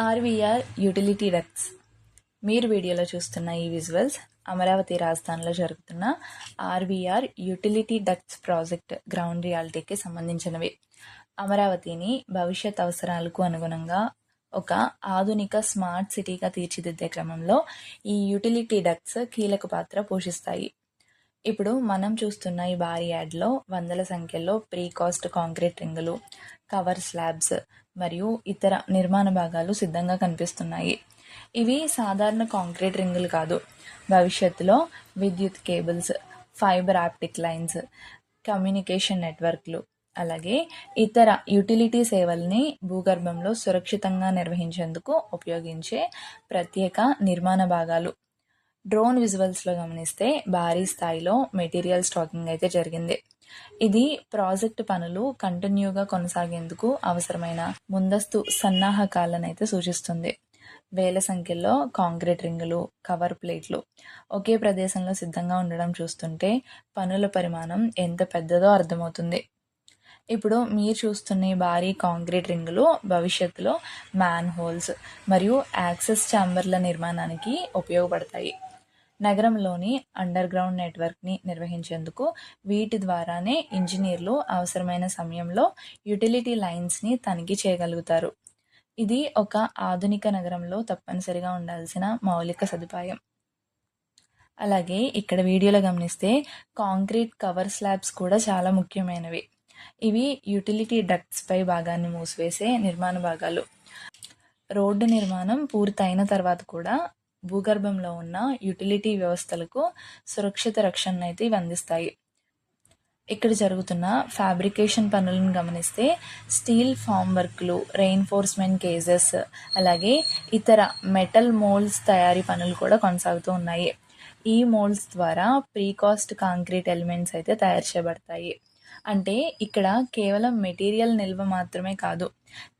RVR utility ducts. మీరు వీడియోలో చూస్తున్న ఈ విజువల్స్ అమరావతి రాజధానిలో జరుగుతున్న RVR utility ducts project ground రియాలిటీకి సంబంధించినవి. అమరావతిని భవిష్యత్ అవసరాలకు అనుగుణంగా ఒక ఆధునిక స్మార్ట్ సిటీగా తీర్చిదిద్దే క్రమంలో ఈ యూటిలిటీ డక్ట్స్ కీలక పాత్ర పోషిస్తాయి. ఇప్పుడు మనం చూస్తున్న ఈ భారీ యాడ్లో వందల సంఖ్యలో ప్రీకాస్ట్ కాంక్రీట్ రింగులు, కవర్ స్లాబ్స్ మరియు ఇతర నిర్మాణ భాగాలు సిద్ధంగా కనిపిస్తున్నాయి. ఇవి సాధారణ కాంక్రీట్ రింగులు కాదు. భవిష్యత్తులో విద్యుత్ cables, fibre optic lines, communication నెట్వర్క్లు, అలాగే ఇతర యుటిలిటీ సేవల్ని భూగర్భంలో సురక్షితంగా నిర్వహించేందుకు ఉపయోగించే ప్రత్యేక నిర్మాణ భాగాలు. డ్రోన్ విజువల్స్లో గమనిస్తే భారీ స్థాయిలో మెటీరియల్ స్టాకింగ్ అయితే జరిగింది. ఇది ప్రాజెక్టు పనులు కంటిన్యూగా కొనసాగేందుకు అవసరమైన ముందస్తు సన్నాహకాలను అయితే సూచిస్తుంది. వేల సంఖ్యలో కాంక్రీట్ రింగులు, కవర్ ప్లేట్లు ఒకే ప్రదేశంలో సిద్ధంగా ఉండడం చూస్తుంటే పనుల పరిమాణం ఎంత పెద్దదో అర్థమవుతుంది. ఇప్పుడు మీరు చూస్తున్న ఈ భారీ కాంక్రీట్ రింగులు భవిష్యత్తులో మ్యాన్ హోల్స్ మరియు యాక్సెస్ ఛాంబర్ల నిర్మాణానికి ఉపయోగపడతాయి. నగరంలోని అండర్ గ్రౌండ్ నెట్వర్క్ని నిర్వహించేందుకు వీటి ద్వారానే ఇంజనీర్లు అవసరమైన సమయంలో యుటిలిటీ లైన్స్ని తనిఖీ చేయగలుగుతారు. ఇది ఒక ఆధునిక నగరంలో తప్పనిసరిగా ఉండాల్సిన మౌలిక సదుపాయం. అలాగే ఇక్కడ వీడియోలో గమనిస్తే కాంక్రీట్ కవర్ స్లాబ్స్ కూడా చాలా ముఖ్యమైనవి. ఇవి యుటిలిటీ డక్ట్స్ పై భాగాన్ని మూసివేసే నిర్మాణ భాగాలు. రోడ్డు నిర్మాణం పూర్తయిన తర్వాత కూడా భూగర్భంలో ఉన్న యుటిలిటీ వ్యవస్థలకు సురక్షిత రక్షణ అయితే ఇవి అందిస్తాయి. ఇక్కడ జరుగుతున్న ఫ్యాబ్రికేషన్ పనులను గమనిస్తే స్టీల్ ఫామ్ వర్క్లు, రెయిన్ఫోర్స్మెంట్ కేజెస్, అలాగే ఇతర మెటల్ మోల్డ్స్ తయారీ పనులు కూడా కొనసాగుతూ ఉన్నాయి. ఈ మోల్డ్స్ ద్వారా ప్రీకాస్ట్ కాంక్రీట్ ఎలిమెంట్స్ అయితే తయారు చేయబడతాయి. అంటే ఇక్కడ కేవలం మెటీరియల్ నిల్వ మాత్రమే కాదు,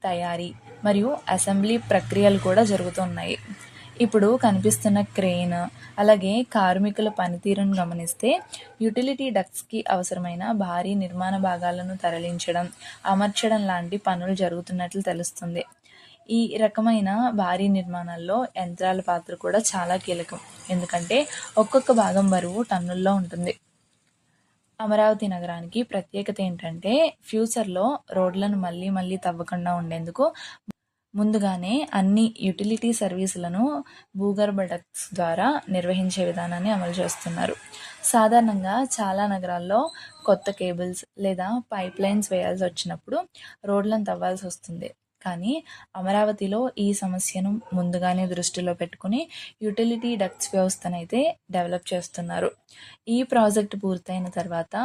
తయారీ మరియు అసెంబ్లీ ప్రక్రియలు కూడా జరుగుతున్నాయి. ఇప్పుడు కనిపిస్తున్న క్రేన్, అలాగే కార్మికుల పనితీరును గమనిస్తే యుటిలిటీ డక్ట్స్కి అవసరమైన భారీ నిర్మాణ భాగాలను తరలించడం, అమర్చడం లాంటి పనులు జరుగుతున్నట్లు తెలుస్తుంది. ఈ రకమైన భారీ నిర్మాణాల్లో యంత్రాల పాత్ర కూడా చాలా కీలకం, ఎందుకంటే ఒక్కొక్క భాగం బరువు టన్నుల్లో ఉంటుంది. అమరావతి నగరానికి ప్రత్యేకత ఏంటంటే ఫ్యూచర్లో రోడ్లను మళ్ళీ తవ్వకుండా ఉండేందుకు ముందుగానే అన్ని యుటిలిటీ సర్వీసులను భూగర్భ డక్ట్స్ ద్వారా నిర్వహించే విధానాన్ని అమలు చేస్తున్నారు. సాధారణంగా చాలా నగరాల్లో కొత్త కేబుల్స్ లేదా పైప్ లైన్స్ వేయాల్సి వచ్చినప్పుడు రోడ్లను తవ్వాల్సి వస్తుంది. కానీ అమరావతిలో ఈ సమస్యను ముందుగానే దృష్టిలో పెట్టుకుని యుటిలిటీ డక్ట్స్ వ్యవస్థను అయితే డెవలప్ చేస్తున్నారు. ఈ ప్రాజెక్టు పూర్తయిన తర్వాత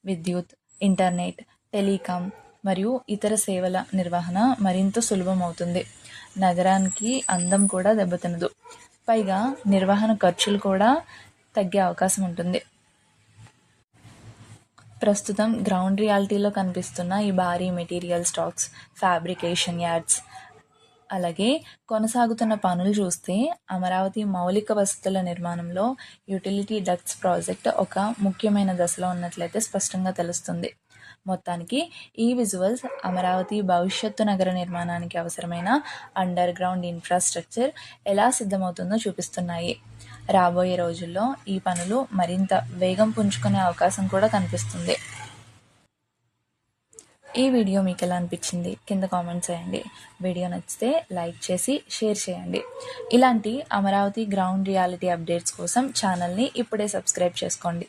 విద్యుత్, ఇంటర్నెట్, టెలికాం మరియు ఇతర సేవల నిర్వహణ మరింత సులభం అవుతుంది. నగరానికి అందం కూడా దెబ్బతినదు, పైగా నిర్వహణ ఖర్చులు కూడా తగ్గే అవకాశం ఉంటుంది. ప్రస్తుతం గ్రౌండ్ రియాలిటీలో కనిపిస్తున్న ఈ భారీ మెటీరియల్ స్టాక్స్, ఫ్యాబ్రికేషన్ యార్డ్స్, అలాగే కొనసాగుతున్న పనులు చూస్తే అమరావతి మౌలిక వసతుల నిర్మాణంలో యుటిలిటీ డక్ట్స్ ప్రాజెక్ట్ ఒక ముఖ్యమైన దశలో ఉన్నట్లయితే స్పష్టంగా తెలుస్తుంది. మొత్తానికి ఈ విజువల్స్ అమరావతి భవిష్యత్తు నగర నిర్మాణానికి అవసరమైన అండర్ గ్రౌండ్ ఇన్ఫ్రాస్ట్రక్చర్ ఎలా సిద్ధమవుతుందో చూపిస్తున్నాయి. రాబోయే రోజుల్లో ఈ పనులు మరింత వేగం పుంజుకునే అవకాశం కూడా కనిపిస్తుంది. ఈ వీడియో మీకు ఎలా అనిపించింది కింద కామెంట్ చేయండి. వీడియో నచ్చితే లైక్ చేసి షేర్ చేయండి. ఇలాంటి అమరావతి గ్రౌండ్ రియాలిటీ అప్డేట్స్ కోసం ఛానల్ని ఇప్పుడే సబ్స్క్రైబ్ చేసుకోండి.